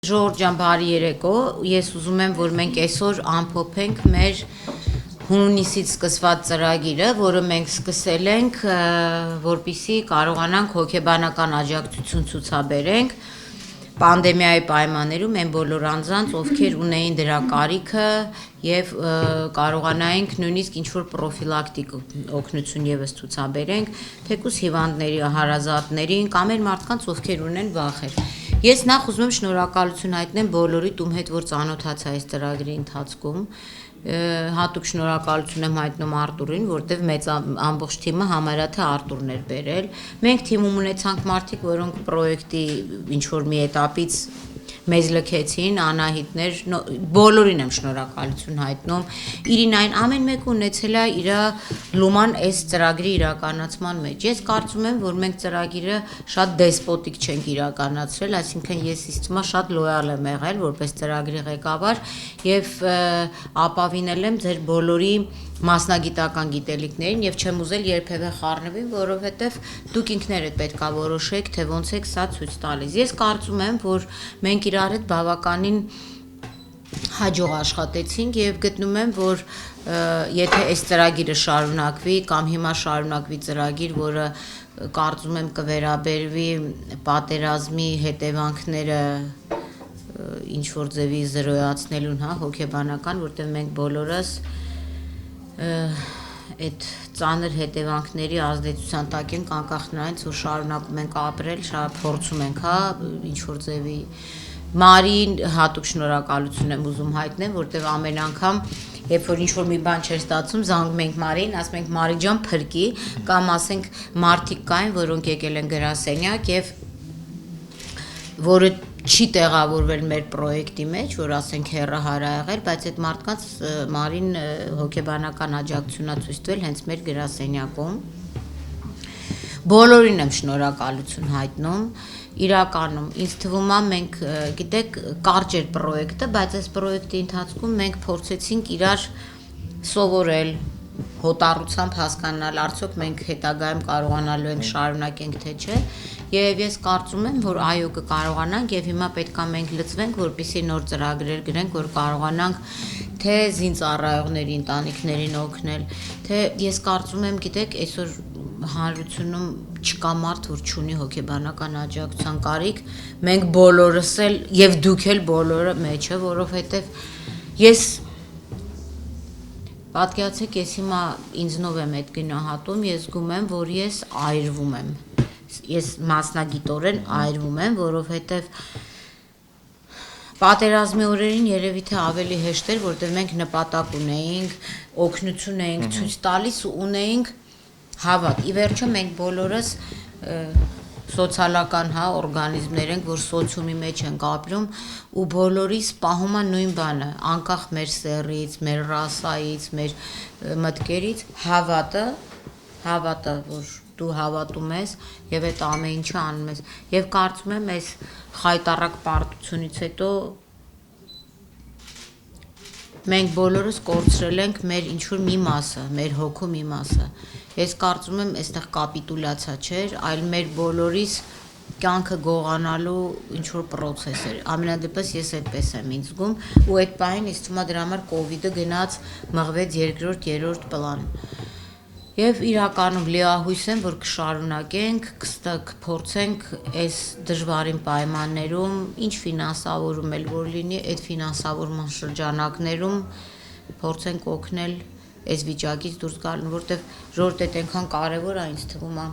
Ժողովուրդ ջան, բարի երեկո։ Ես ուզում եմ, որ մենք այսօր ամփոփենք մեր հունիսից սկսված ծրագիրը, որը մենք սկսել ենք, որպեսզի կարողանանք հոգեբանական աջակցություն ցուցաբերենք պանդեմիայի պայմաններում այն բոլոր անձանց, ովքեր ունեին դրա կարիքը եւ կարողանայինք նույնիսկ ինչ-որ պրոֆիլակտիկ օգնություն եւս ցուցաբերենք, թեկուզ հիվանդների, հարազատներին կամ այն մարդկանց, ովքեր ունեն վախեր։ Ես նախ ուզում եմ շնորհակալություն հայտնեմ բոլորիդ ում հետ որ ծանոթացա այս ծրագրի ընթացքում հատուկ շնորհակալություն եմ հայտնում Արտուրին, որտեվ մեծ ամբողջ թիմը համարյա թե Արտուրն էր բերել։ Մենք թիմում ունեցանք մարդիկ, որոնք պրոյեկտի ինչ որ մի этаպից մեզ լքեցին, Անահիտներ, բոլորին եմ շնորհակալություն հայտնում։ Իրինային ամեն մեկը ունեցել է իր լուման այս ծրագրի իրականացման մեջ։ Ես կարծում եմ, որ մենք ծրագիրը շատ դեսպոտիկ չենք իրականացրել, այսինքն ես ինձ թվում է շատ լոյալ եմ եղել որպես ծրագրի ղեկավար եւ ապավինել եմ ձեր բոլորի մասնագիտական գիտելիքներին եւ չեմ ուզել երբեւե խառնվի, որովհետեւ դուք ինքներդ պետքա որոշեք, թե ոնց եք սա ցույց տալիս։ Ես կարծում եմ, որ մենք իրար հետ բավականին հաջող աշխատեցինք եւ գտնում եմ, որ եթե այս ծրագիրը շարունակվի կամ հիմա շարունակվի ծրագիր, որը կարծում եմ կվերաբերվի պատերազմի հետևանքները ինչ որ ձևի զրոյացնելուն, հա, հոգեբանական, որտեղ մենք բոլորս այդ ծանր հետևանքների ազդեցության տակ ենք անկախ նրանից, որ շարունակում ենք ապրել, փորձում ենք, հա, ինչ որ ձևի Մարին հատուկ շնորհակալություն եմ ուզում հայտնել, որտեղ ամեն անգամ երբ որ ինչ որ մի բան չէր ստացվում, զանգում ենք Մարին, ասում ենք Մարի ջան, փրկի, կամ ասենք մարդիկ կային, որոնք եկել են գրասենյակ եւ որը չի տեղավորվել մեր պրոյեկտի մեջ, որ ասենք հեռահար ա եղել, բայց այդ մարդկանց Մարին հոգեբանական աջակցություն ա ցույց տվել հենց մեր գրասենյակում։ Բոլորին եմ շնորհակալություն հայտնում։ Իրականում ինձ թվում է մենք գիտեք կարճ էր պրոյեկտը, բայց այս պրոյեկտի ընթացքում մենք փորձեցինք իրար սովորել, հոտառությամբ հասկանալ, արդյոք մենք հետագայում կարողանալու ենք շարունակենք թե չէ, եւ ես կարծում եմ, որ այո կկարողանանք եւ հիմա պետքա մենք լծվենք, որպեսզի նոր ծրագրեր գրենք, որ կարողանանք թե զինծառայողների ընտանիքներին օգնել, թե ես կարծում եմ, գիտեք, այսօր հանրությունում չկա մարդ, որ չունի հոգեբանական աջակցության կարիք, մենք բոլորս էլ եւ դուք էլ բոլորը մեջը, որովհետեւ ես պատկերացեք, ես հիմա ինձնով եմ այդ գնահատում, ես զգում եմ, որ ես այրվում եմ։ Ես մասնագիտորեն այրվում եմ, որովհետեւ պատերազմի օրերին երևի թե ավելի հեշտ էր, որտեղ մենք նպատակ ունեինք, օգնություն էինք ցույց տալիս ու ունեինք հավատ։ Ի վերջո մենք բոլորս սոցիալական, հա, օրգանիզմներ ենք, որ սոցիումի մեջ ենք ապրում ու բոլորիս պահում է նույն բանը, անկախ մեր սեռից, մեր ռասայից, մեր մտքերից, հավատը, որ դու հավատում ես եւ այդ ամեն ինչը անում ես։ Եվ կարծում եմ այս խայտառակ պարտությունից հետո մենք բոլորս կորցրել ենք մեր ինչ-որ մի մասը, մեր հոգու մի մասը։ Ես կարծում եմ, այստեղ կապիտուլյացիա չէր, այլ մեր բոլորիս կյանքը գողանալու ինչ-որ պրոցես էր։ Ամենադեպս ես այդպես եմ ինձ զգում ու այդ պահին ինձ թվում է դրա համար կովիդը գնաց մղվեց երկրորդ, երրորդ պլան։ Եվ իրականում լիահույս եմ, որ կշարունակենք, կփորձենք այս դժվարին պայմաններում, ինչ ֆինանսավորում էլ որ լինի, այդ ֆինանսավորման շրջանակներում փորձենք օգնել այս վիճակից դուրս գալու, որտեղ ժողովուրդ այդ այնքան կարևոր է ինձ թվում է։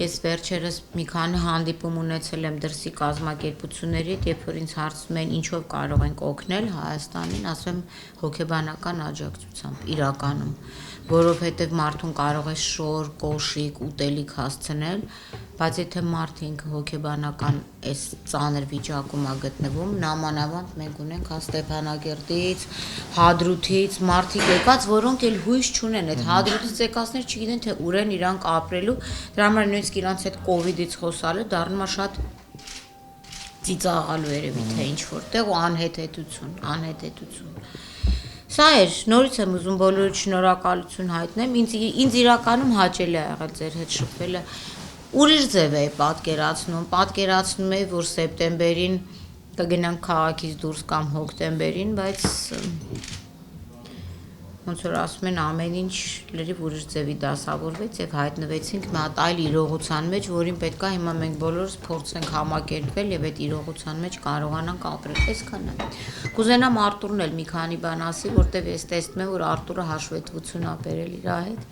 Ես վերջերս մի քանի հանդիպում ունեցել եմ դրսի կազմակերպությունների հետ, երբ որ ինձ հարցնում են ինչով կարող ենք օգնել Հայաստանին, ասում եմ հոգեբանական աջակցությամբ, իրականում, որովհետև մարդուն կարող է շոր, կոշիկ, ուտելիք հասցնել, բայց եթե մարդը ինքը հոգեբանական այս ծանր վիճակում է գտնվում, նամանավանդ մենք ունենք հա Ստեփանագերտից, Հադրութից մարդիկ եկած, որոնք էլ հույս չունեն, այդ Հադրութից եկածներ չգիտեն թե ուր են իրանք ապրելու, դրա համար նույնիսկ իրանց այդ կովիդից խոսալը դառնում է շատ ծիծաղալու երևի թե ինչ որտեղ ու անհետեթություն։ Սա էր, նորից եմ ուզում բոլորիդ շնորհակալություն հայտնեմ, ինձ իրականում հաճելի է եղել ձեր հետ շփվելը, ուրիշ ձև էի պատկերացնում էի, որ սեպտեմբերին կգնանք քաղաքից դուրս կամ հոկտեմբերին, բայց ոնց որ ասում են ամեն ինչ լրիվ ուրիշ ձևի դասավորվեց եւ հայտնվեցինք մի հատ այլ իրողության մեջ, որին պետքա հիմա մենք բոլորս փորձենք համակերպվել եւ այդ իրողության մեջ կարողանանք ապրել։ Այսքանը։ Կուզենամ Արտուրն էլ մի քանի բան ասի, որտեվ ես տեսնում եմ, որ Արտուրը հաշվետվություն ա բերել իր հետ։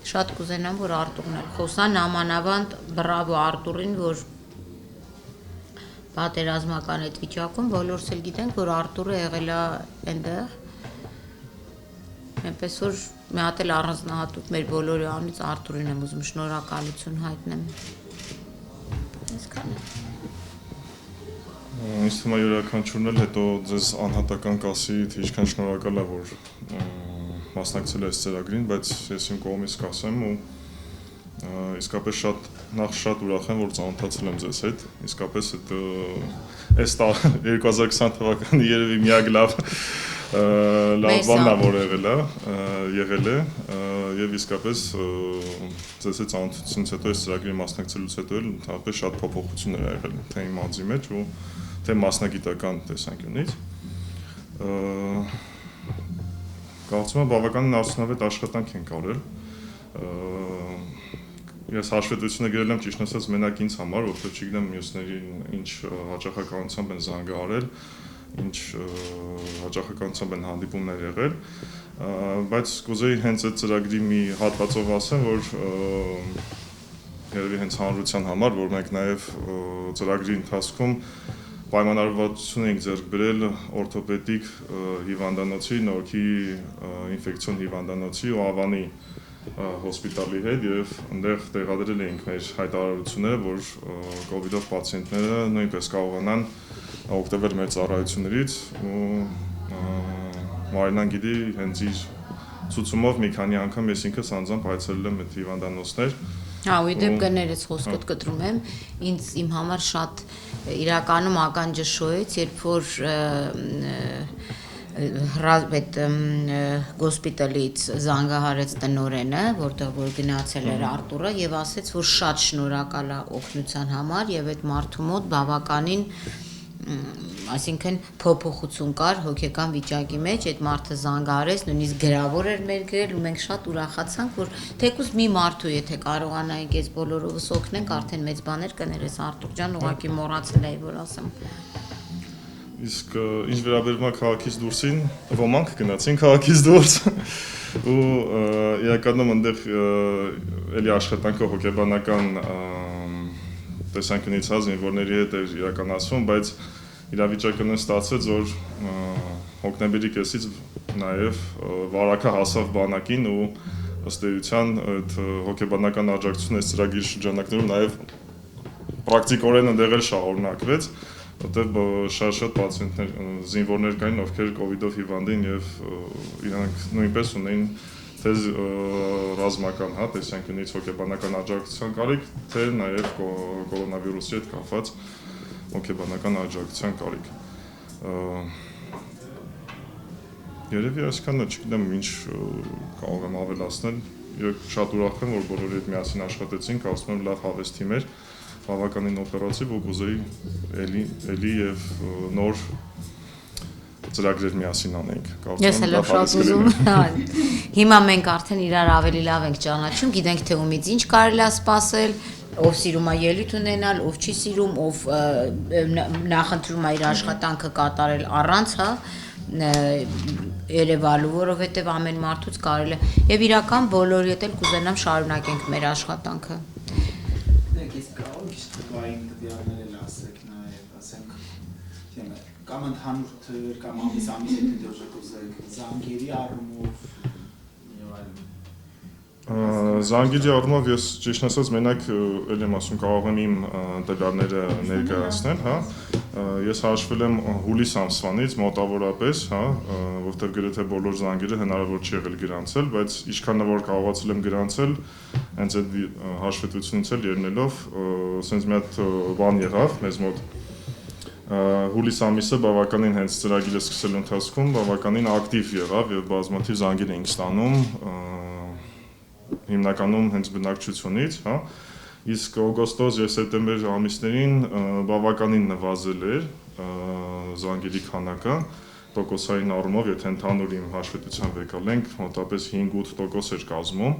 Շատ կուզենամ, որ Արտուրն էլ խոսա, նամանավանդ բրավո Արտուրին, որ պատերազմական այդ վիճակում բոլորս էլ գիտենք, որ Արտուրը եղել է այնտեղ Այնպես որ մի հատ էլ առանձնահատուկ մեր բոլորի անունից Արտուրին եմ ուզում շնորհակալություն հայտնեմ։ Այսքանը։ Ինձ թվում է յուրաքանչյուրն էլ հետո ձեզ անհատական կասի, թե ինչքան շնորհակալ է, որ մասնակցել ես ծրագրին, բայց ես իմ կողմից կասեմ ու իսկապես շատ ուրախ եմ, որ ծանոթացել եմ ձեզ հետ։ Իսկապես այս 2020 թվականի երևի միակ լավ բանն է, որ եղել է եւ իսկապես ձեզ հետ ծանոթությունից հետո այս ծրագրի մասնակցելուց հետո էլ ընդհանրապես շատ փոփոխություններ ա եղել թե իմ անձի մեջ ու թե մասնագիտական տեսանկյունից։ Կարծում եմ բավականին արդյունավետ աշխատանք ենք արել։ Ես հաշվետվությունը գրել եմ ճիշտ ասած մենակ ինձ համար, որովհետեւ չգիտեմ մյուսներին ինչ հաճախականությամբ են զանգահարել, ինչ հաճախականությամբ են հանդիպումներ եղել, բայց կուզեի հենց այդ ծրագրի մի հատվածով ասեմ, որ երևի հենց հանրության համար, որ մենք նաև ծրագրի ընթացքում պայմանավորվածություն ենք ձեռք բերել օրթոպեդիկ հիվանդանոցի, Նորքի ինֆեկցիոն հիվանդանոցի ու Ավանի հոսպիտալի հետ եւ այնտեղ տեղադրել էինք մեր հայտարարությունները, որ կոവിഡ്ով պացիենտները նույնպես կարողանան օգտվել մեր ծառայություններից ու Մարինան գիտի հենց իր ցուցումով մի քանի անգամ ես ինքս անձամբ այցելել եմ այդ հիվանդանոցներ։ Հա, ու իդեպ կներես խոսքդ կտրում եմ, ինձ իմ համար շատ իրականում ականջշոյեց, երբ որ այդ գոսպիտալից զանգահարեց տնօրենը, որտեղ որ գնացել էր Արտուրը եւ ասեց, որ շատ շնորհակալ է օգնության համար եւ այդ մարդու մոտ բավականին այսինքն փոփոխություն կար հոգեկան վիճակի մեջ, այդ մարդը զանգահարեց, նույնիսկ գրավոր էր մեր գրել ու մենք շատ ուրախացանք, որ թեկուզ մի մարդու եթե կարողանայինք այս բոլորովս օգնենք, արդեն մեծ բաներ կներես Արտուր ջան, ուղղակի մոռացել էի, որ ասեմ։ Իսկ ինչ վերաբերում է քաղաքից դուրսին, ոմանք գնացին քաղաքից դուրս ու իրականում այնտեղ էլի աշխատանքը հոգեբանական տեսանկյունից զինվորների հետ էր իրականացվում, բայց իրավիճակն է ստացվեց, որ հոկտեմբերի կեսից նաև վարակը հասավ բանակին ու ըստ էության այդ հոգեբանական աջակցությունը այս ծրագրի շրջանակներում նաև պրակտիկորեն ընդեղ էլ շարունակվեց, որտեղ շատ պացիենտներ, զինվորներ կային, ովքեր կոവിഡ്ով հիվանդ էին եւ իրանք նույնպես ունեին թե ռազմական, հա, տեսանկյունից հոգեբանական աջակցության կարիք, թե նաև կորոնավիրուսի հետ կապված հոգեբանական աջակցության կարիք։ Երևի այսքանը, չգիտեմ ինչ կարող եմ ավելացնել, շատ ուրախ եմ, որ բոլորի հետ միասին աշխատեցինք, ասում եմ լավ հավես թիմ էր, բավականին օպերատիվ ու կուզեի էլի եւ նոր ծրագրեր միասին անենք։ Ես էլ եմ շատ ուզում։ Հիմա մենք արդեն իրար ավելի լավ ենք ճանաչում, գիտենք թե ումից ինչ կարելի է սպասել, ով սիրում է ելույթ ունենալ, ով չի սիրում, ով նախընտրում է իր աշխատանքը կատարել առանց, հա, երևալու, որովհետև ամեն մարդուց կարելի է եւ իրական բոլորի հետ էլ կուզենամ շարունակենք մեր աշխատանքը։ Ես կարող եմ ճշտային տվյալներ էլ ասեք նաև, ասենք, կամ ընդհանուր թվեր, կամ ամիս եթե դժվար կուզեք, զանգերի առումով եւ այլն։ Զանգերի առումով ես ճիշտ ասած մենակ էլ եմ ասում կարող եմ իմ տվյալները ներկայացնել, հա։ Ես հաշվել եմ հուլիս ամսվանից մոտավորապես, հա, որտեղ գրեթե բոլոր զանգերը հնարավոր չի եղել գրանցել, բայց ինչքան որ կարողացել եմ գրանցել, հենց այդ հաշվետվությունից էլ ելնելով, ասենց մի հատ բան եղավ մեզ մոտ։ Հուլիս ամիսը բավականին հենց ծրագիրը սկսելու ընթացքում բավականին ակտիվ եղավ եւ բազմաթիվ զանգեր էինք ստանում, հիմնականում հենց բնակչությունից, հա։ Իսկ օգոստոս եւ սեպտեմբեր ամիսներին բավականին նվազել էր զանգերի քանակը տոկոսային առումով, եթե ընդհանուր իմ հաշվետվությամբ եկալենք, մոտավորապես 5-8% էր կազմում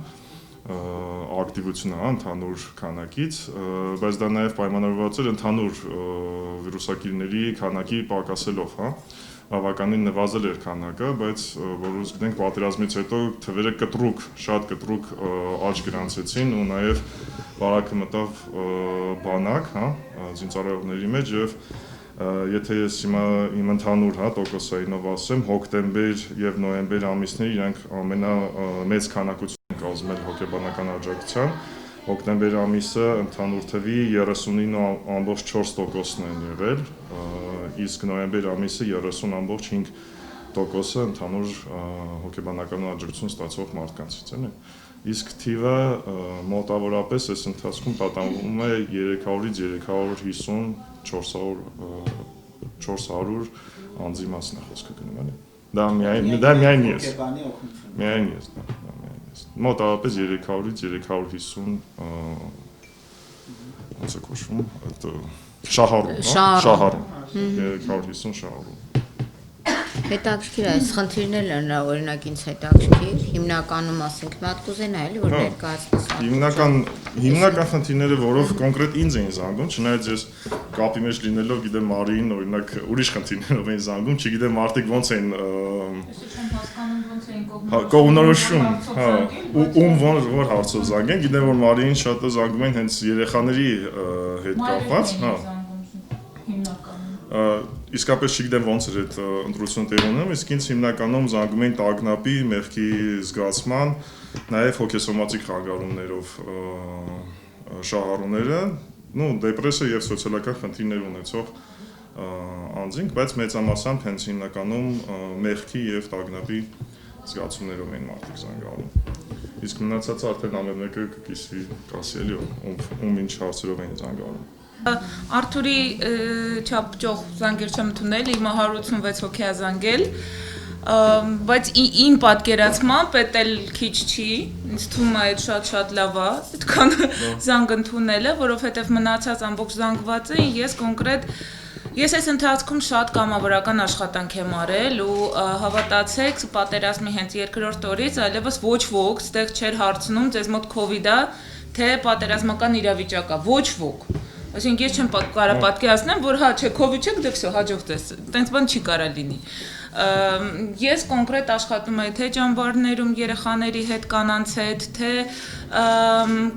ակտիվությունը ընդհանուր քանակից, բայց դա նաև պայմանավորված էր ընդհանուր վիրուսակիրների քանակի պակասելով, հա, բավականին նվազել էր քանակը, բայց որոնց գիտենք պատերազմից հետո թվերը շատ կտրուկ աճ գրանցեցին ու նաև բարակը մտավ բանակ, հա, զինծառայողների մեջ եւ եթե ես հիմա իմ ընդհանուր հա տոկոսայինով ասեմ, հոկտեմբեր եւ նոյեմբեր ամիսները իրանք ամենամեծ քանակություն կազմել հոգեբանական աջակցության, հոկտեմբեր ամիսը ընդհանուր թվի 39.4%-ն են եղել, իսկ նոյեմբեր ամիսը 30.5%-ը ընդհանուր հոգեբանական աջակցություն ստացող մարդկանցից են։ Իսկ թիվը մոտավորապես այս ընթացքում տատանվում է 300-ից 350-400 անձի մասն է խոսքը գնում էլի։ Դա միայն ես։ Միայն ես, դա միայն ես։ Մոտավորապես 300-ից 350 ոնց է կոչվում, այդ շահառու, 350 շահառու։ Հետաքրքիր այս խնդիրներն են, օրինակ ինձ հետաքրքիր, հիմնականում ասենք մի հատ կուզենայի, որ ներկայացնես։ Հիմնական խնդիրները, որով կոնկրետ ինձ էին զանգում, չնայած ես կապի մեջ լինելով գիտեմ Մարիին, օրինակ ուրիշ խնդիրներով էին զանգում, չգիտեմ մարդիկ ոնց էին կողմնորոշում, հա, ում որ հարցով զանգեն, գիտեմ որ Մարիին շատ զանգում են հենց երեխաների հետ կապված, հա։ Իսկապես չգիտեմ ոնց էր այդ ընտրությունը տեղի ունենում, իսկ ինձ հիմնականում զանգում էին տագնապի, մեղքի զգացման, նաև հոգեսոմատիկ խանգարումներով շահառուները, դեպրեսիա եւ սոցիալական խնդիրներ ունեցող անձինք, բայց մեծամասամբ հենց հիմնականում մեղքի եւ տագնապի զգացումներով էին մարդիկ զանգանում։ Իսկ մնացածը արդեն ամեն մեկը կկիսվի, կասի էլի ում ինչ հարցերով էին զանգանում։ Արթուրի չափճող զանգեր չեմ ընդունել, իմը 186 հոգի է զանգել, բայց իմ պատկերացմամբ էդ էլ քիչ չի, ինձ թվում է այդ շատ լավ է, այդքան զանգ ընդունելը, որովհետև մնացած ամբողջ զանգվածը ես այս ընթացքում շատ կամավորական աշխատանք եմ արել ու հավատացեք, պատերազմի հենց երկրորդ օրից այլևս ոչ ոք ստեղ չէր հարցնում, ձեզ մոտ COVID է, թե պատերազմական իրավիճակ է, ոչ ոք։ Այսինքն ես չեմ կարող պատկերացնեմ, որ հա չէ COVID չեք, դե վсё, հաջող դες, տենց բան չի կարա լինի։ Ես կոնկրետ աշխատում եմ թե ճամբարներում երեխաների հետ, կանանց հետ, թե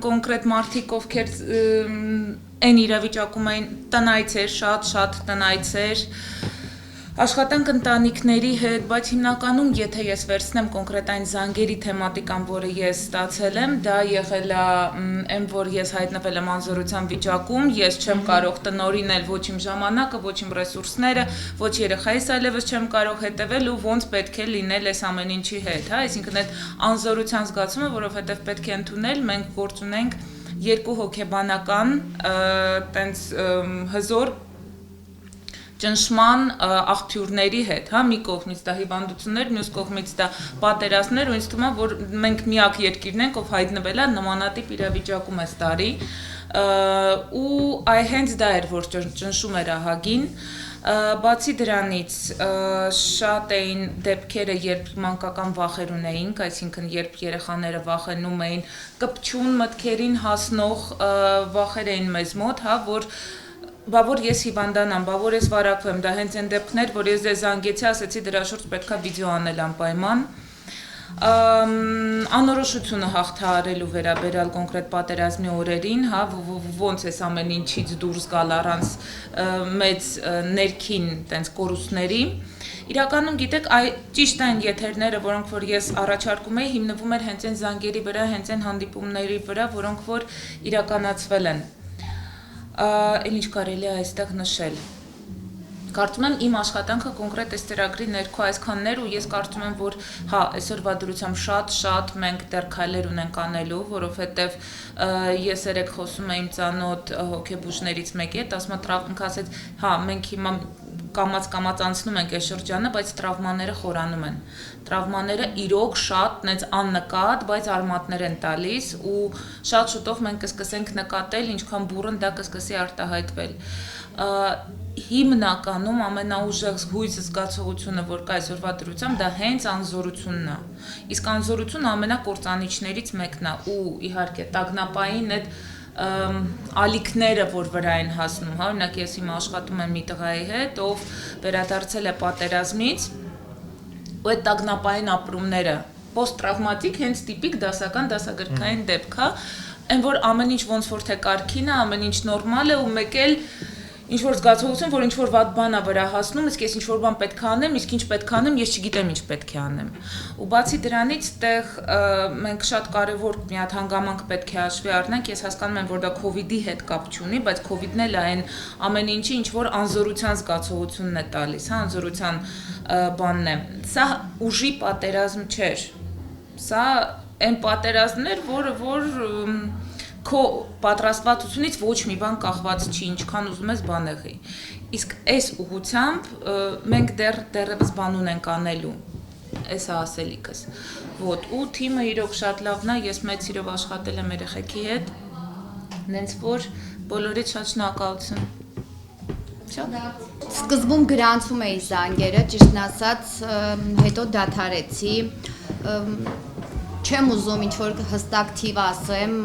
կոնկրետ մարդիկ, ովքեր այն իրավիճակում էին տնայցեր, շատ տնայցեր, աշխատանք ընտանիքների հետ, բայց հիմնականում եթե ես վերցնեմ կոնկրետ այն զանգերի թեմատիկան, որը ես ստացել եմ, դա եղել է այն, որ ես հայտնվել եմ անզորության վիճակում, ես չեմ կարող տնօրինել ոչ իմ ժամանակը, ոչ իմ ռեսուրսները, ոչ երեխայիս այլևս չեմ կարող հետևել ու ոնց պետք է լինել այս ամեն ինչի հետ, հա, այսինքն այդ անզորության զգացումը, որովհետև պետք է ընդունել, մենք գործ ունենք երկու հոգեբանական, տենց հզոր ճնշման աղբյուրների հետ, հա, մի կողմից դա հիվանդություններ, մյուս կողմից դա պատերազմներ, ու ինձ թվում է, որ մենք միակ երկիրն ենք, ով հայտնվել է նմանատիպ իրավիճակում այս տարի, ու հենց դա էր, որ ճնշում էր ահագին, բացի դրանից շատ էին դեպքերը, երբ մանկական վախեր ունեինք, այսինքն երբ երեխաները վախենում էին, կպչուն մտքերին հասնող վախեր էին մեզ մոտ, հա, որ ես հիվանդանամ, որ ես վարակվեմ, դա հենց այն դեպքներ, որ ես ձեզ զանգեցի, ասեցի դրա շուրջ պետքա վիդեո անել անպայման, անորոշությունը հաղթահարելու վերաբերյալ կոնկրետ պատերազմի օրերին, հա, ոնց էս ամեն ինչից դուրս գալ առանց մեծ ներքին տենց կորուստների, իրականում գիտեք, ճիշտ այն եթերները, որոնք որ ես առաջարկում էի, հիմնվում էր հենց այն զանգերի վրա, հենց այն հանդիպումների վրա, որոնք որ իրականացվել են, ինչ կարելի է այստեղ նշել։ Կարծում եմ իմ աշխատանքը կոնկրետ այս ծրագրի ներքո այսքաններ ու ես կարծում եմ, որ հա, այսօրվա դրությամբ շատ մենք դեռ քայլեր ունենք անելու, որովհետև ես երեք խոսում եմ իմ ծանոթ հոգեբուժներից մեկի հետ, ասում եմ, ասեց, հա, մենք հիմա կամաց անցնում ենք այս շրջանը, բայց տրավմաները խորանում են։ Տրավմաները իրոք շատ նենց աննկատ, բայց արմատներ են տալիս ու շատ շուտով մենք կսկսենք նկատել, ինչքան բուռն դա կսկսի արտահայտվել։ հիմնականում ամենաուժեղ հույս զգացողությունը, որ կա այսօրվա դրությամբ, դա հենց անզորությունն է։ Իսկ անզորությունը ամենակործանիչներից մեկն է ու իհարկե տագնապային այդ ալիքները, որ վրա են հասնում, հա, օրինակ ես հիմա աշխատում եմ մի տղայի հետ, ով վերադարձել է պատերազմից, ու այդ տագնապային ապրումները post-տրավմատիկ հենց տիպիկ դասական դասագրքային դեպք է, այն որ ամեն ինչ ոնց որ թե կարգին է, ամեն ինչ նորմալ է ու մեկ էլ ինչ որ զգացողություն, որ ինչ որ վատ բան է վրա հասնում, իսկ ես ինչ որ բան պետք է անեմ, իսկ ինչ պետք է անեմ, ես չգիտեմ ինչ պետք է անեմ։ Ու բացի դրանից, տեղ մենք շատ կարևոր մի հատ հանգամանք պետք է հաշվի առնենք, ես հասկանում եմ, որ դա COVID-ի հետ կապ չունի, բայց COVID-ն էլ այն ամեն ինչի ինչ որ անզորության զգացողությունն է տալիս, հա, անզորության բանն է։ Սա ուժի պատերազմ չէր։ Սա այն պատերազմն էր, որ քո պատրաստվածությունից ոչ մի բան կախված չի, ինչքան ուզում ես բան եղի։ Իսկ այս ուղղությամբ մենք դեռևս բան ունենք անելու, այս է ասելիքս։ Вот, ու թիմը իրոք շատ լավն է, ես մեծ սիրով աշխատել եմ երեխեքի հետ, նենց որ բոլորից շատ շնորհակալություն։ Սկզբում գրանցում էի զանգերը, ճիշտն ասած, հետո դադարեցի, չեմ ուզում ինչ-որ հստակ թիվ ասեմ,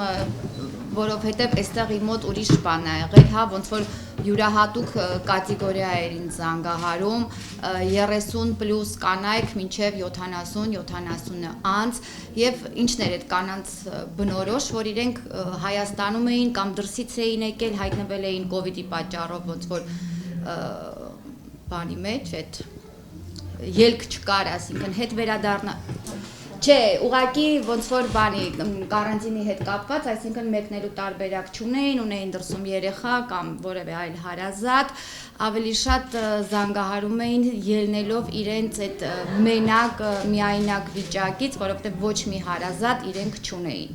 որովհետև այստեղ իմ մոտ ուրիշ բան է եղել, հա, ոնց որ յուրահատուկ կատեգորիա էր ինձ զանգահարում, 30+ կանայք մինչև 70-70 անց, եւ ինչն էր այդ կանանց բնորոշ, որ իրենք Հայաստանում էին կամ դրսից էին եկել, հայտնվել էին COVID-ի պատճառով, ոնց որ բանի մեջ այդ ելք չկար, ասինքն հետ վերադառնա Չէ, ուղղակի ոնց որ բանի կարանտինի հետ կապված, այսինքն մեկնելու տարբերակ չունեին, ունեին դրսում երեխա կամ որևէ այլ հարազատ, ավելի շատ զանգահարում էին ելնելով իրենց այդ մենակ, միայնակ վիճակից, որովհետև ոչ մի հարազատ իրենք չունեին։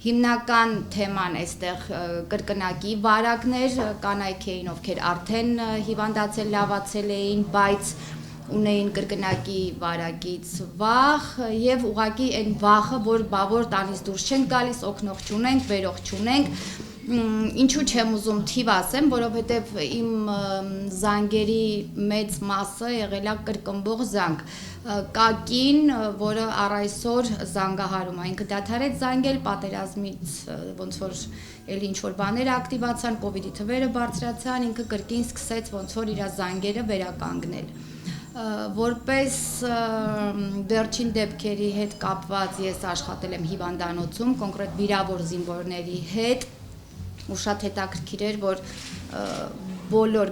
Հիմնական թեման այստեղ կրկնակի վարակներ, կանայք էին, ովքեր արդեն հիվանդացել, լավացել էին, բայց ունեին կրկնակի վարակից վախ եւ ուղղակի այն վախը, որ բավոր տանից դուրս չենք գալիս, օգնող չունենք, վերող չունենք, ինչու չեմ ուզում թիվ ասեմ, որովհետեւ իմ զանգերի մեծ մասը եղել է կրկնվող զանգ։ Կա կին, որը առ այսօր զանգահարում է, ինքը դադարեց զանգել պատերազմից, ոնց որ էլի ինչ որ բաներ ակտիվացան, COVID-ի թվերը բարձրացան, ինքը կրկին սկսեց ոնց որ իր զանգերը վերականգնել։ Որպես վերջին դեպքերի հետ կապված ես աշխատել եմ հիվանդանոցում, կոնկրետ վիրավոր զինվորների հետ, ու շատ հետաքրքիր էր, որ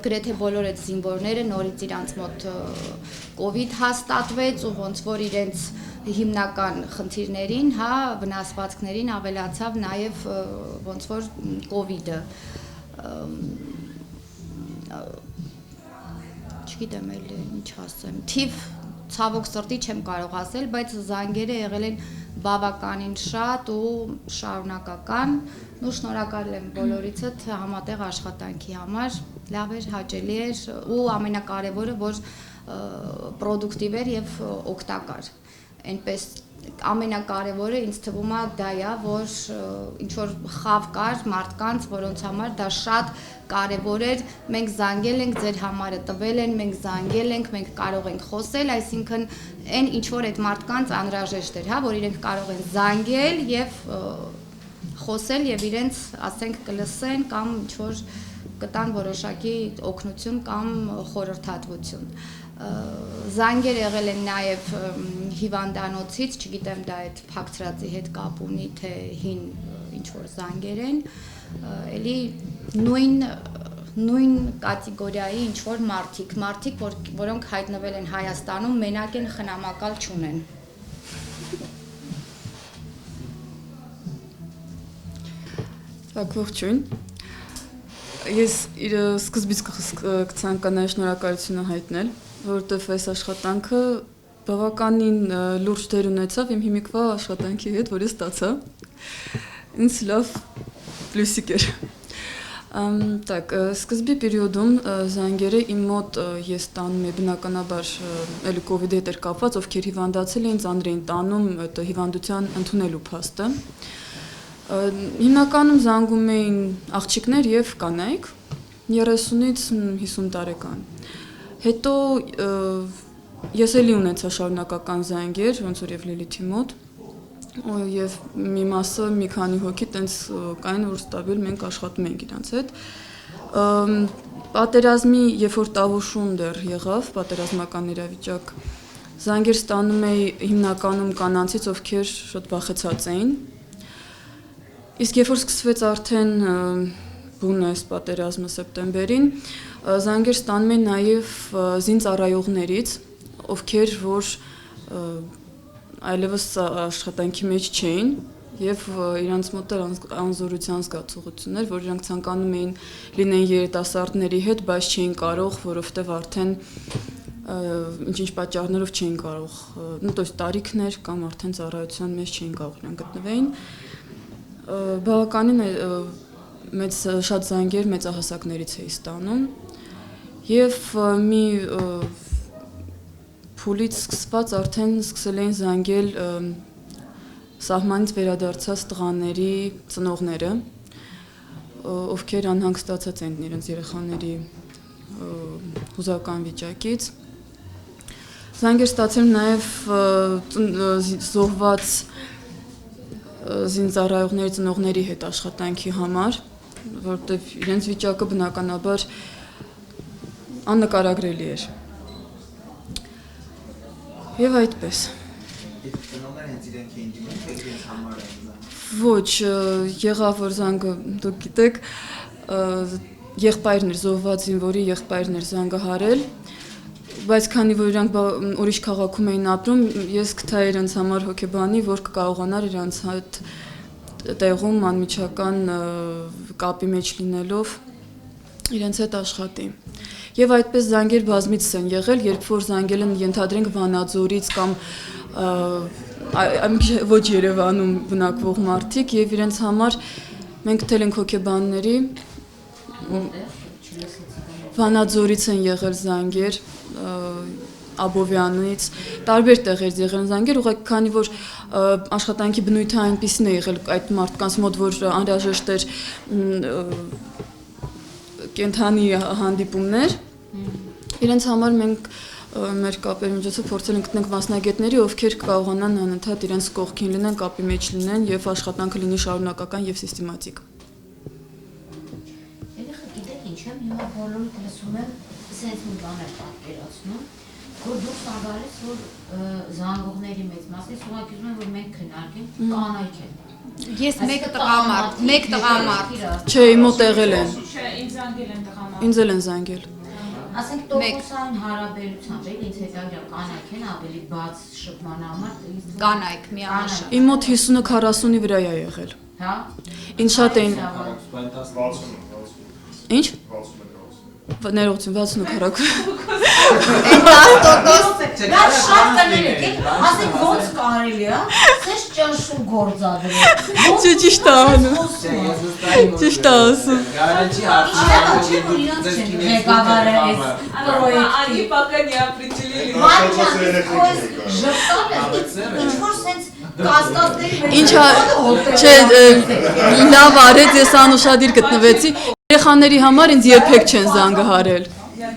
գրեթե բոլոր այդ զինվորները նորից իրանց մոտ COVID հաստատվեց ու ոնց որ իրենց հիմնական խնդիրներին, հա, վնասվածքներին ավելացավ նաև ոնց որ COVID-ը։ Չգիտեմ էլ ինչ ասեմ, թիվ ցավոք սրտի չեմ կարող ասել, բայց զանգերը եղել են բավականին շատ ու շարունակական, ու շնորհակալ եմ բոլորիցդ համատեղ աշխատանքի համար, լավ էր, հաճելի էր ու ամենակարևորը, որ պրոդուկտիվ էր եւ օգտակար, այնպես ամենակարևորը ինձ թվում է դա է, որ ինչ որ խավ կար մարդկանց, որոնց համար դա շատ կարևոր էր, մենք զանգել ենք, ձեր համարը տվել են, մենք զանգել ենք, մենք կարող ենք խոսել, այսինքն այն ինչ որ այդ մարդկանց անհրաժեշտ էր, հա, որ իրենք կարող են զանգել եւ խոսել եւ իրենց, ասենք, կլսեն կամ ինչ որ կտան որոշակի օգնություն կամ խորհրդատվություն։ Զանգեր եղել են նաև հիվանդանոցից, չգիտեմ դա այդ փակցրածի հետ կապ ունի, թե հին ինչ-որ զանգեր են, էլի նույն կատեգորիայի ինչ-որ մարդիկ, որոնք հայտնվել են Հայաստանում, մենակ են, խնամակալ չունեն։ Ողջույն։ Ես սկզբից կցանկանայի շնորհակալությունը հայտնել, որովհետև այս աշխատանքը բավականին լուրջ դեր ունեցավ իմ հիմիկվա աշխատանքի հետ, որ ես ստացա։ Ինձ լավ պլյուսիկ էր։ Так, սկզբի պերիոդում զանգերը իմ մոտ ես տանում եմ բնականաբար էլի COVID-ի հետ կապված, ովքեր հիվանդացել էին, ծանր էին տանում այդ հիվանդության ընդունելու փաստը։ Հիմնականում զանգում էին աղջիկներ եւ կանայք, 30-ից 50 տարեկան։ Հետո ես էլի ունեցա շարունակական զանգեր, ոնց որ եւ Լիլիթի մոտ, եւ մի մասը մի քանի հոգի տենց կային, որ ստաբիլ մենք աշխատում ենք իրանց հետ։ Պատերազմի երբ որ տավուշում դեռ եղավ, պատերազմական իրավիճակ, զանգեր ստանում էի հիմնականում կանանցից, ովքեր շատ վախեցած էին։ Իսկ երբ որ սկսվեց արդեն բունը այս պատերազմը սեպտեմբերին, զանգեր ստանում էին նաև զինծառայողներից, ովքեր որ այլևս աշխատանքի մեջ չէին եւ իրանց մոտ էր անզորության զգացողություններ, որ իրանք ցանկանում էին լինեն երիտասարդների հետ, բայց չէին կարող, որովհետեւ արդեն ինչ-ինչ պատճառներով չէին կարող, то есть տարիքներ կամ արդեն ծառայության մեջ չէին կարող իրանք գտնվեին։ Բավականին մեծ շատ զանգեր մեծահասակներից էի ստանում եւ մի փուլից սկսված արդեն սկսել էին զանգել սահմանից վերադարձած տղաների ծնողները, ովքեր անհանգստացած են իրենց երեխաների հուզական վիճակից։ Զանգեր ստացել նաև զոհված զինծառայողների ծնողների հետ աշխատանքի համար, որտեղ իրենց վիճակը բնականաբար աննկարագրելի էր։ Եվ այդպես։ Ոչ, եղավ որ զանգը, դուք գիտեք, եղբայրն էր զոհված զինվորի եղբայրն էր զանգը հարել, բայց քանի որ իրանք ուրիշ քաղաքում էին ապրում, ես գտա իրենց համար հոգեբանի, որ կկարողանար իրանց հետ տեղում անմիջական կապի մեջ լինելով իրենց հետ աշխատի։ Եվ այդպես զանգեր բազմից են եղել, երբ որ զանգել են ենթադրենք Վանաձորից կամ ոչ Երևանում բնակվող մարդիկ եւ իրենց համար մենք գտել ենք հոգեբանների Վանաձորից են եղել զանգեր, Աբովյանից, տարբեր տեղերից եղել են զանգեր, ուղղակի քանի որ աշխատանքի բնույթը այնպիսին է եղել այդ մարդկանց մոտ, որ անհրաժեշտ էր կենթանի հանդիպումներ, իրենց համար մենք մեր կապերի միջոցով փորձել ենք գտնենք մասնագետների, ովքեր կարողանան անընդհատ իրենց կողքին լինեն, կապի մեջ լինեն եւ աշխատանքը լինի շարունակական եւ սիստեմատիկ։ Երեխա գիտեք ինչ եմ, հիմա բոլորը լսում եմ, սենց մի բան է պատկերացնում, որ դուրս ա գալիս, որ զանգողների մեծ մասից ուղղակի ուզում են, որ մենք քննարկենք կանայք են։ Ես մեկ տղամարդ։ Չէ, իմ մոտ եղել են։ Չէ, ինձ զանգել են տղամարդ։ Ինձ էլ են զանգել։ Ասենք տոկոսային հարաբերությամբ էլ ինձ հետագա կանայք են ավելի բաց շփման համար, Կանայք միանշան։ Իմ մոտ 50-ը 40-ի վրա է եղել։ հա։ Ինչ շատ էին։ 60 Ինչ? Ներողություն, 60-ը քառակուսի։ Դա շատ տներ եք, ասենք ոնց կարելի է, սես ճնշում գործադրել։ Չէ, ճիշտ է անում։ Ճիշտ է ասում։ Ղեկավարը էս Они пока не определили. ինչ-որ սենց կասկածների Ինչա, չէ, լավ արեց, ես անուշադիր գտնվեցի։ Երեխաների համար ինձ երբեք չեն զանգը հարել։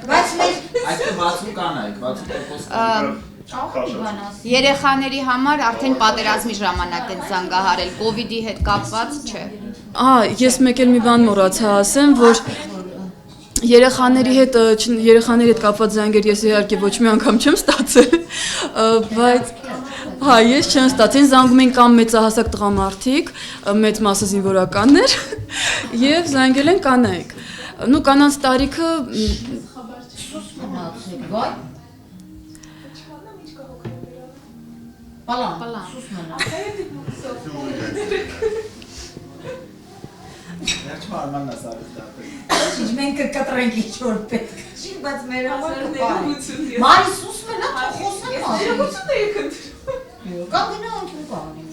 բայց մեր Այստեղ 60 կանայք, 60%։ Երեխաների համար արդեն պատերազմի ժամանակ են զանգահարել, կոവിഡ്ի հետ կապված չէ։ Ես մեկ էլ մի բան մոռացա ասեմ, որ երեխաների հետ կապված զանգեր ես իհարկե ոչ մի անգամ չեմ ստացել, բայց ես չեմ ստացել, զանգում են կամ մեծահասակ տղամարդիկ, մեծ մասը զինվորականներ եւ զանգել են կանայք։ Նու կանանց տարիքը Վայ։ Պալան, սուս մնա։ Վերջ մարմանն է սարից դատել։ Ինչ մենք կկտրենք ինչ-որ պետք։ Չի, բայց մեր համար ներողություն։ Մարի սուս մնա, խոսեմ Ներողություն էի խնդրում։ Կամ գնա անկյուն բանի։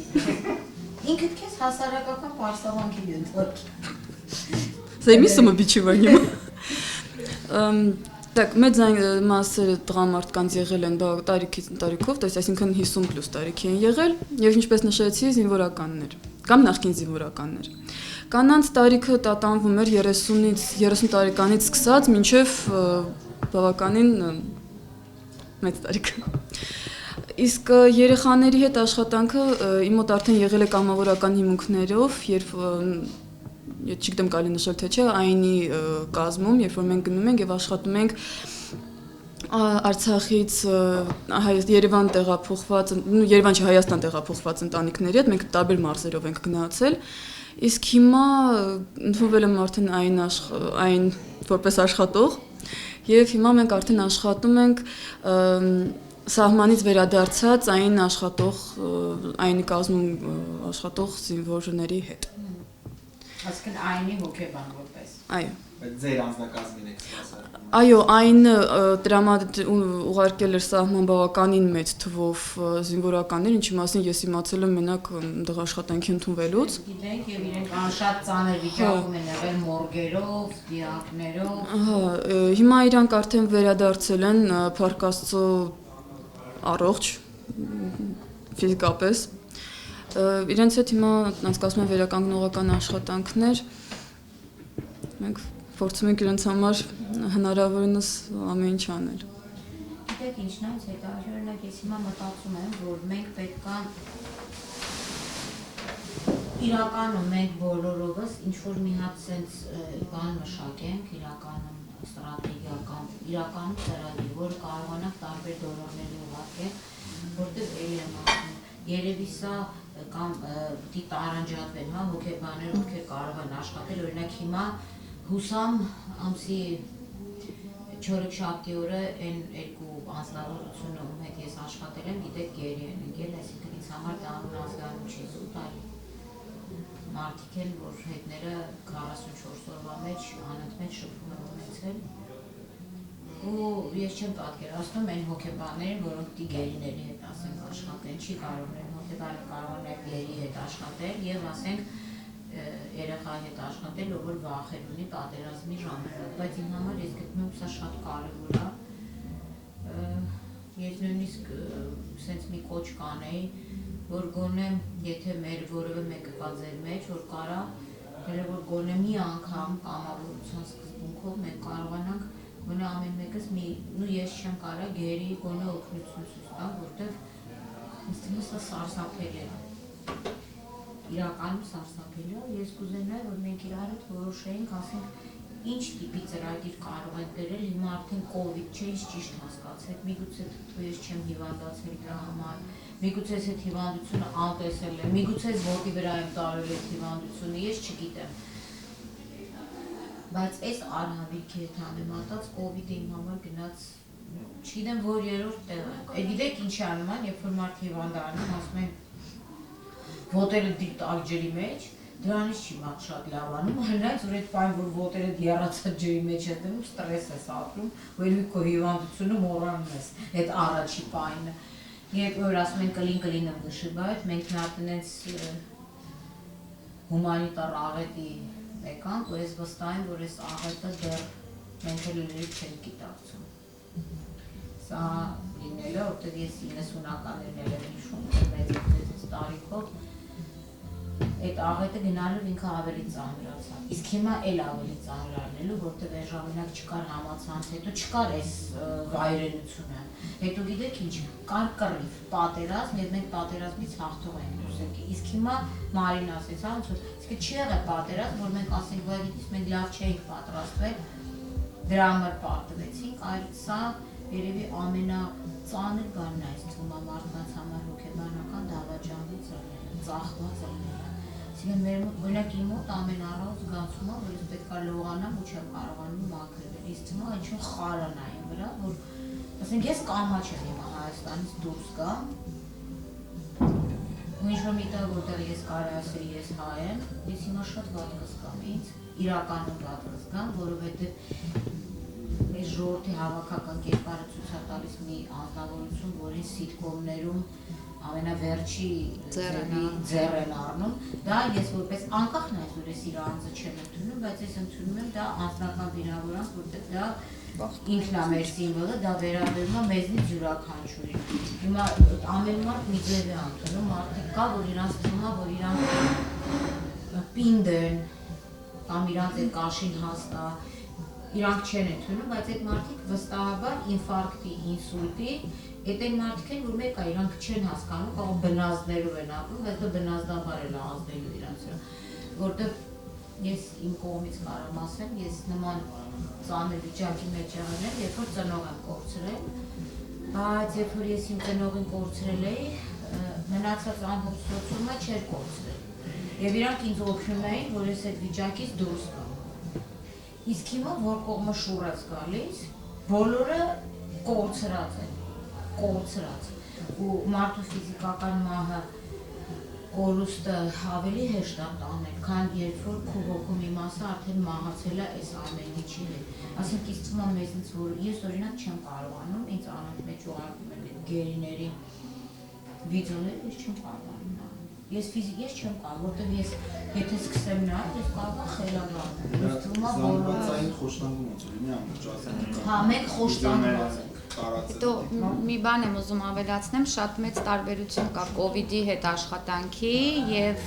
Ինքդ քեզ հասարակական պարսավանքի ենթարկի։ Զայմիսը մբիչիվանիմ։ Так, մեծ մասերը տղամարդկանց եղել են տարիքով, то есть այսինքն 50+ տարիքի են եղել, եւ ինչպես նշեցի, զինվորականներ կամ նախկին զինվորականներ։ Կանանց տարիքը տատանվում էր 30-ից 30 տարեկանից սկսած մինչև բավականին մեծ տարիք։ Իսկ երեխաների հետ աշխատանքը իմ մոտ արդեն եղել է կամավորական հիմունքներով, երբ չգիտեմ կարելի նշել թե չէ, այնի կազմում, երբ որ մենք գնում ենք եւ աշխատում ենք Արցախից Երևան տեղափոխված, Երևան չի Հայաստան տեղափոխված ընտանիքների հետ մենք տարբեր մարզերով ենք գնացել, իսկ հիմա ընդունվել եմ արդեն այն որպես աշխատող եւ հիմա մենք արդեն աշխատում ենք սահմանից վերադարձած այն աշխատող, այնի կազմում աշխատող զինվորների հետ։ Այսինքն այնի հոգեբան որպես։ Այո։ Բայց ձեր անձնակազմին եք սպասարկում։ Այո, այն ուղարկել էր սահման բավականին մեծ թվով զինվորականներ, ինչի մասին ես իմացել եմ մենակ դեղ աշխատանքի ընդունվելուց։ Գիտենք եւ իրենք անշատ ծանր վիճակում են եղել մորգերով, դիակներով։ Ահա, հիմա իրանք արդեն վերադարձել են Փառք Աստծո առողջ ֆիզիկապես։ Իրենց հետ հիմա անցկացնում են վերականգնողական աշխատանքներ։ Մենք փորձում ենք իրենց համար հնարավորինս ամեն ինչ անել։ Գիտեք ինչն է, հետաքրքրն ես հիմա մտածում եմ, որ մենք պետք է իրականում մենք բոլորովս ինչ որ մի հատ sense բան մշակենք, իրականում ստրատեգիական, իրականում ծրագիր, որ կարողանանք տարբեր դոլարների ուղարկել, որտեղ էլի եմ ասում, երևի սա կամ պիտի տարանջատվեն, հա, հոգեբաներ, ովքեր կարող են աշխատել, օրինակ հիմա հուսամ ամսի 4-7 օրը այն երկու անձնավորությունը, ում հետ ես աշխատել եմ, գիտեք գերի են ընկել, այսինքն ինձ համար դա անհասկանալի չի զուտալ։ Մարդիկ են, որ հետները 44 օրվա մեջ անընդմեջ շփում են ունեցել։ Ու ես չեմ պատկերացնում այն հոգեբաններին, որոնք պիտի գերիների հետ ասենք աշխատեն, չի կարող են հոգեբանը կարող է գերի հետ աշխատել եւ ասենք երեխայի հետ աշխատել, ով որ վախեր ունի պատերազմի ժամանակ, բայց իմ համար ես գտնում եմ սա շատ կարևոր է։ Ես նույնիսկ sense մի կոչ կանեի, որ գոնե եթե մեր որևէ մեկը կա ձեր մեջ, որ կարա, հենց որ գոնե մի անգամ կամավորության սկզբունքով մենք կարողանանք գոնե ամեն մեկս մի, ու ես չեմ կարա գերի գոնե օգնություն ցույց տալ, որտեղ ինձ թվում է սա սարսափելի է։ Իրականում սարսափելի է, ես կուզենայի, որ մենք իրար հետ որոշեինք, ասենք, ինչ տիպի ծրագիր կարող ենք գրել, հիմա արդեն կովիդ չէ, ինչ ճիշտ հասկացեք, միգուցե ես չեմ հիվանդացել դրա համար, միգուցե այս այդ հիվանդությունը անտեսել եմ, միգուցե այս ոտի վրա եմ տարել այդ հիվանդությունը, ես չգիտեմ։ Բայց այս արհավիրքի հետ համեմատած կովիդը իմ համար գնաց, չգիտեմ որ երրորդ տեղ է։ Գիտեք ինչ է անում, երբ որ մարդ հիվանդանում, ասում են ոտերը դիպտալ ջրի մեջ, դրանից չի մարդ շատ լավ անում, այնպես որ այդ բան որ ոտերը դիառացած ջրի մեջ է դնում, ստրես ես ապրում, ու ելույթ քո հիվանդությունը մոռանում ես, այդ առաջի բանը։ Երբ որ ասում են կլին եմ վշիբայդ, մենք նարտնեց հումանիտար աղետի եկանք, ու ես վստահ եմ, որ այս աղետը դեռ մենք էլ լրիվ չենք գիտակցում։ Սա լինել է, որտեղ ես 90-ականներն եմ հիշում, մեծ տարիքով, այդ աղետը գնալով ինքը ավելի ծանրացավ, իսկ հիմա էլ ավելի ծանր արնելու, որտեղ այն ժամանակ չկար համացանց, հետո չկար այս վայրենությունը, հետո գիտեք ինչ, կար կռիվ, պատերազմ, եւ մենք պատերազմից հաղթող ենք դուրս եկել, իսկ հիմա Մարին ասեց, ոնց որ, իսկ չի եղել պատերազմ, որ մենք ասենք, վայ գիտես, մենք լավ չէինք պատրաստվել, դրա համար պարտվեցինք, այլ սա երևի ամենածանր բանն է, այս թվում է մարդկանց համար հոգեբանական դավաճանված ծախված Այսինքն մեր մոտ, օրինակ իմ մոտ ամեն առավոտ զգացում է, որ ես պետք է լողանամ ու չեմ կարողանում մաքրվել, իսկ թվում է ինչ-որ խարան է իմ վրա, որ ասենք ես կանաչ եմ հիմա Հայաստանից դուրս գամ, ու ինչ-որ միտեղ որտեղ ես կարի ասել ես հայ եմ, ես հիմա շատ վատ կզգամ ինձ, իրականում վատ կզգամ, որովհետև այս ժողովրդի հավաքական կերպարը ցույց է տալիս մի անձնավորություն, որին սիտկոմներում ամենավերջի ձեռ են առնում, դա ես որպես անկախ նայես, որ ես իր անձը չեմ ընդունում, բայց ես ընդունում եմ դա անձնական վիրավորանք, որտեղ դա ինքն է մեր սիմվոլը, դա վերաբերում է մեզնից յուրաքանչյուրին։ Հիմա ամեն մարդ մի ձև է ընդունում, մարդիկ կա, որ իրանց թվում է, որ իրանք պինդեն կամ իրանց այդ կաշին հաստա իրանք չեն ընդունում, բայց այդ մարդիկ վստահաբար ինֆարկտի, ինսուլտի, այդ այն մարդիկ են, որ մեկը իրանք չեն հասկանում, կարող բնազդներով են ապրում, բայց դա բնազդաբար էլ ազդելու իրանց վրա, որտեղ ես իմ կողմից կարող ասեմ, ես նման ծանր վիճակի մեջ եղել եմ, երբ որ ծնող եմ կորցրել, բայց երբ որ ես իմ ծնողին կորցրել էի, մնացած ամբողջությունը չէր կորցրել, եւ իրանք ինձ օգնում էին, որ ես այդ վիճակից դուրս գամ։ Իսկ հիմա որ կողմը շուրաց գալիս, բոլորը կորցրած են, կորցրած, ու մարդու ֆիզիկական մահը կորուստը ավելի հեշտ է տանել, քան երբ որ քո հոգու մի մասը արդեն մահացել է այս ամեն ինչի հետ։ Ասենք իսկ թվում է մեզնից, որ ես օրինակ չեմ կարողանում, ինձ անոնց մեջ ուղարկում են գերիների վիդեոներ, ես չեմ կարողանում։ Ես չեմ կարող, որտեղ ես եթե սկսեմ նայել, ես կարող եմ խելագարվել։ Զանգվածային խոշտանգում ոնց լինի ամբողջ հա, մենք խոշտանգված ենք։ Հետո մի բան եմ ուզում ավելացնեմ, շատ մեծ տարբերություն կա COVID-ի հետ աշխատանքի եւ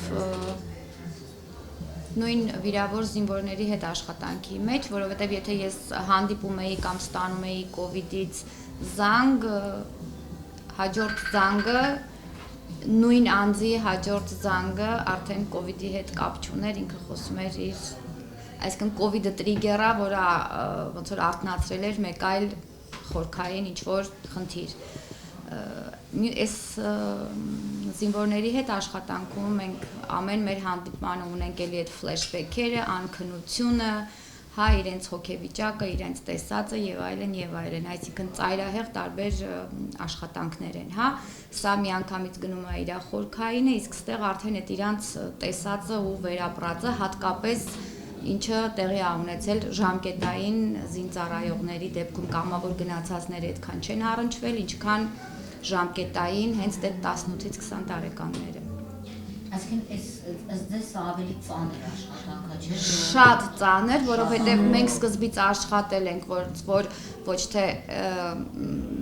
նույն վիրավոր զինվորների հետ աշխատանքի մեջ, որովհետեւ եթե ես հանդիպում էի կամ ստանում էի COVID-ից զանգ, հաջորդ զանգը նույն անձի հաջորդ զանգը արդեն COVID-ի հետ կապ չուներ, ինքը խոսում էր իր, այսինքն COVID-ը տրիգերա, որը ոնց որ արթնացրել էր մեկ այլ խորքային ինչ-որ խնդիր։ Այս զինվորների հետ աշխատանքում մենք ամեն մեր հանդիպմանը ունենք էլի այդ ֆլեշբեքերը, անքնությունը, հա, իրենց հոգեվիճակը, իրենց տեսածը եւ այլն, այսինքն ծայրահեղ տարբեր աշխատանքներ են, հա։ Սա միանգամից գնում է իր խորքայինը, իսկ ստեղ արդեն այդ իրանց տեսածը ու վերապրածը հատկապես ինչը տեղի է ունեցել ժամկետային զինծառայողների դեպքում կամավոր գնացածները այդքան չեն առնչվել, ինչքան ժամկետային հենց այդ 18-ից 20 տարեկանները։ Այսինքն այս ավելի ծանր աշխատանք է, չէ՞։ Շատ ծանր, որովհետև մենք սկզբից աշխատել ենք, որ ոչ թե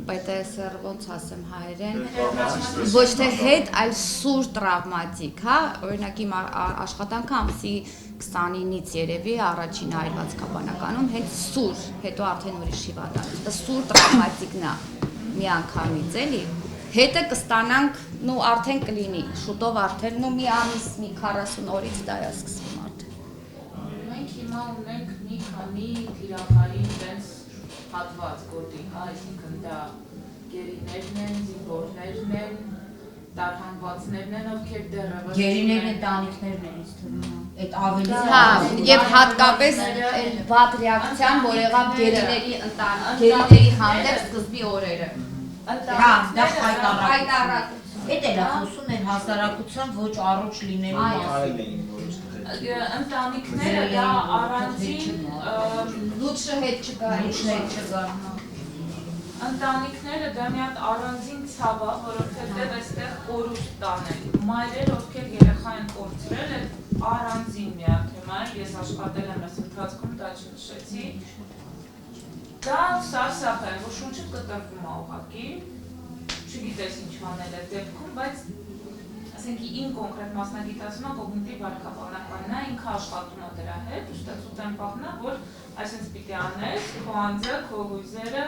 PTSR ոնց ասեմ հայերեն, ոչ թե հետ, այլ սուր տրավմատիկ, հա, օրինակ իմ աշխատանքը ամսի 29-ից երևի առաջին այլված կապանականում հենց սուր, հետո արդեն ուրիշ հիվանդանոց, դա սուր տրավմատիկն է միանգամից էլի, հետը կստանանք, նու արդեն կլինի, շուտով արդեն, նու մի ամիս, մի 40 օրից դա է սկսվում արդեն։ Մենք հիմա ունենք մի քանի թիրախային տենց հատված գոտի, հա, այսինքն դա գերիներն են, զինվորներն են, տարհանվածներն են, ովքեր դեռևս գերիներն ընտանիքներն են ինձ թվում է։ Այդ ավելի Հա, եւ հատկապես վատ ռեակցիան, որ եղավ գերիների ընտանիքների հանդեպ սկզբի օրերը։ Հա, դա հայտարարություն։ Էդ էլ է խոսում էր հասարակության ոչ առողջ լինելու մասին։ ընտանիքները դա առանձին Լուչը հետ չկա, ընտանիքները դա մի հատ առանձին ցավ է, որովհետև այստեղ կորուստ տանել։ Մայրեր, ովքեր երեխա են կորցրել, այդ առանձին մի հատ թեմա է, ես աշխատել եմ այս ընթացքում, դա չնշեցի։ Դա սարսափ է, որ շունչը կտրվում է ուղղակի, չգիտես ինչ անել այդ դեպքում, բայց ասենք իմ կոնկրետ մասնագիտացումը կոգնիտիվ վարքապանականն է, ինքը աշխատում է դրա հետ, ուշտացուց եմ պահնա, որ այսպես պիտի անես, քո անձը, քո հույզերը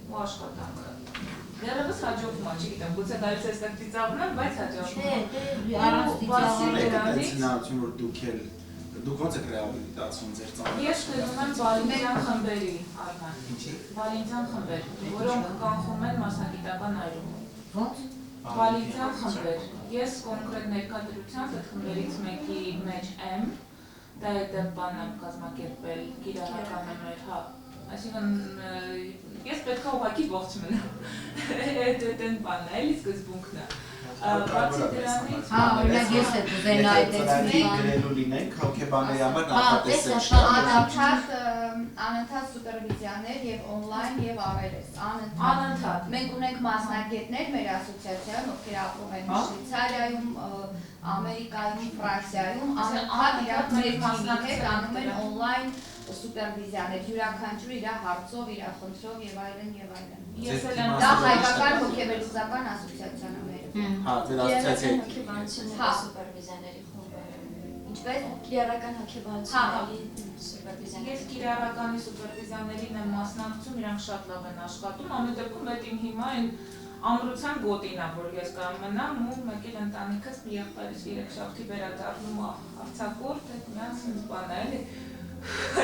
ու աշխատանքը։ Դեռևս հաջողվում է, չգիտեմ, գուցե դարից այստեղ ծիծաղնեմ, բայց հաջողվում է։ Դուք ո՞նց եք ռեաբիլիտացվում ձեր ծանոթ։ Ես գնում եմ Վալենտյան խմբերի արման։ Վալենտյան խմբեր, որոնք կանխում են մասնագիտական այրում։ Ո՞նց։ Վալենտյան խմբեր։ Ես կոնկրետ ներկայացությամբ այդ խմբերից մեկի մեջ եմ, դա է բանը կազմակերպել կիրառական մեր, հա։ Այսինքն ես պետք է ուղղակի ողջ մնամ։ Այդ բանն է, էլի սկզբունքն է։ Բացի դրանից, օրինակ ես էլ կուզենա այդ գրելու լինենք, հոգեբանների համար նախատեսել։ Անընդհատ սուպերվիզիաներ եւ on-line եւ RRS, անընդհատ։ Մենք ունենք մասնագետներ մեր ասոցիացիայում, ովքեր ապրում են Շվեյցարիայում, Ամերիկայում, Ֆրանսիայում, անընդհատ իրար մեր մասնագետներ անում են on-line սուպերվիզիաներ, յուրաքանչյուր իր հարցով, իր խնդրով եւ այլն եւ այլն։ Ես էլ եմ Դա հայկական հոգեբանական ասոցիացիան է մեր։ Հա, ձեր ասոցիացիայի հոգեբանությունների սուպերվիզիաների խումբերը։ Ինչպես կիրառական հոգեբանությունների սուպերվիզիաների։ Ես կիրառականի սուպերվիզիաներին եմ մասնակցում, իրանք շատ լավ են աշխատում, ամեն դեպքում այդ իմ հիմա այն ամրության գոտին է, որ ես կարող մնամ ու մեկ էլ ընտանիքս մի եղբայրս երեքշաբթի վերադառնում արձակուրդ, այդ միած sense բան է, էլի։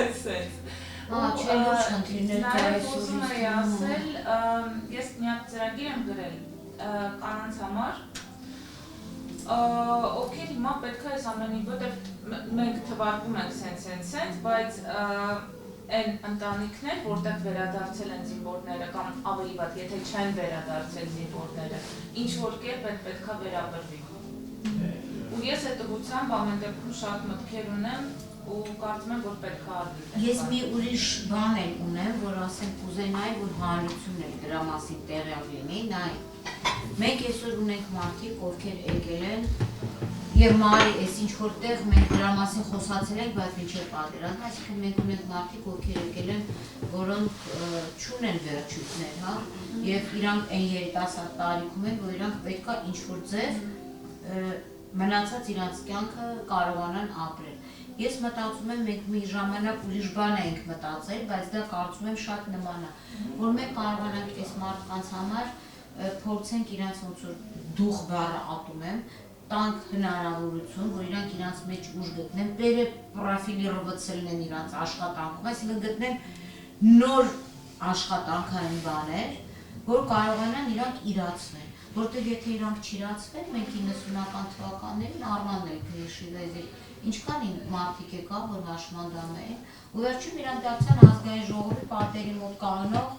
Այսպես։ Չէ, ոչ խնդիրներ կա Նաև ուզում եի ասել, ես մի հատ ծրագիր եմ գրել կանանց համար, ովքեր հիմա պետք է այս ամենի, որտեղ մենք թվարկում ենք սենց, բայց այն ընտանիքներ, որտեղ վերադարձել են զինվորները կամ ավելի վատ, եթե չեն վերադարձել զինվորները, ինչ որ կերպ պետք է վերաբերվի։ Ու ես այդ ուղղությամբ ամեն դեպքում շատ մտքեր ունեմ ու կարծում եմ, որ պետք է արվի։ Ես մի ուրիշ բան էլ ունեմ, որ ասեմ կուզենայի, որ հանրությունն էլ դրա մասին տեղյակ լինի, նայ։ Մենք այսօր ունենք մարդիկ, ովքեր եկել են եւ մարի, այս ինչ որտեղ մենք դրա մասին խոսացել ենք, բայց մինչեւ պատերազմ, այսինքն մենք ունենք մարդիկ, ովքեր եկել են, որոնք չունեն վերջույթներ, հա, եւ իրանք այն երիտասարդ տարիքում են, որ իրանք պետքա ինչ որ ձև մնացած իրանց կյանքը կարողանան ապրել։ Ես մտածում եմ, մենք մի ժամանակ ուրիշ բան ենք մտածել, բայց դա կարծում եմ շատ նման է, որ մենք կարողանանք այս մարդկանց համար փորձենք իրանց ոնց որ դուխ բառը ատում եմ, տանք հնարավորություն, որ իրանք իրանց մեջ ուժ գտնեն, պերեպրոֆիլիրովացելն են իրանց աշխատանքում, այսինքն գտնեն նոր աշխատանքային բաներ, որ կարողանան իրանք իրացնել, որտեղ եթե իրանք չիրացվեն, մենք 90-ական թվականներին Արմանն էլ քրիշիվեզի ինչքան մարդիկ եկա, որ հաշմանդամ էին, ու վերջում իրանք դարձան ազգային ժողովի պատերի մոտ կանգնող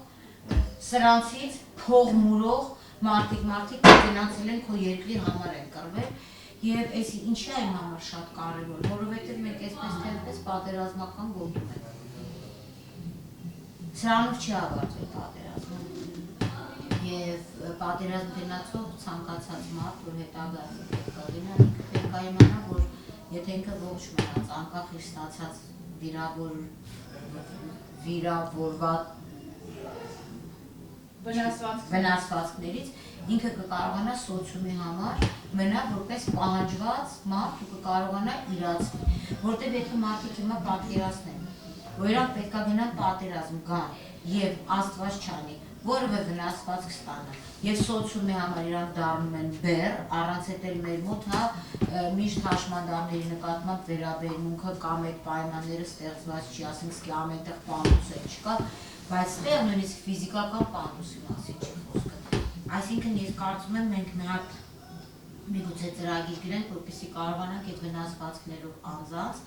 սրանցից փող մուրող մարդիկ գնացել են քո երկրի համար են կռվել եւ այս ինչի է իմ համար շատ կարեւոր, որովհետեւ մենք այսպես թե այնպես պատերազմական գոտում ենք։ Սրանով չի ավարտվել պատերազմը։ Եվ պատերազմ գնացող ցանկացած մարդ, որ հետագայում պետք է գնա, պետք է իմանա, որ եթե ինքը ողջ մնաց, անկախ իր ստացած վիրավորված վնասվածքներից, ինքը կկարողանա սոցիումի համար մնալ որպես պահանջված մարդ ու կկարողանա իրացնել, որտեղ եթե մարդիկ հիմա պատկերացնեն, որ իրանք պետք է գնան պատերազմ գան եւ Աստված չանի, որևէ վնասվածք ստանան եւ սոցիումի համար իրանք դառնում են բեռ, առանց այդ էլ մեր մոտ հա միշտ հաշմանդամների նկատմամբ վերաբերմունքը կամ այդ պայմանները ստեղծված չի, ասենք սկի ամենտեղ պանուս էլ չկա, բայց ստեղ նույնիսկ ֆիզիկական պանուսի մասին չի խոսքը։ Այսինքն ես կարծում եմ մենք մի հատ միգուցե ծրագիր գրենք, որպեսզի կարողանանք այդ վնասվածքներով անձանց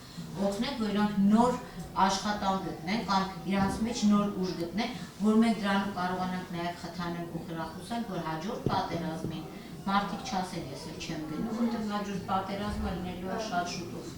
օգնել, որ իրանք նոր աշխատանք գտնեն կամ իրանց մեջ նոր ուժ գտնեն, որ մենք դրանով կարողանանք նաև խթանենք ու խրախուսենք, որ հաջորդ պատերազմին մարդիկ չասեն ես էլ չեմ գնում, որովհետև հաջորդ պատերազմը լինելու է շատ շուտով։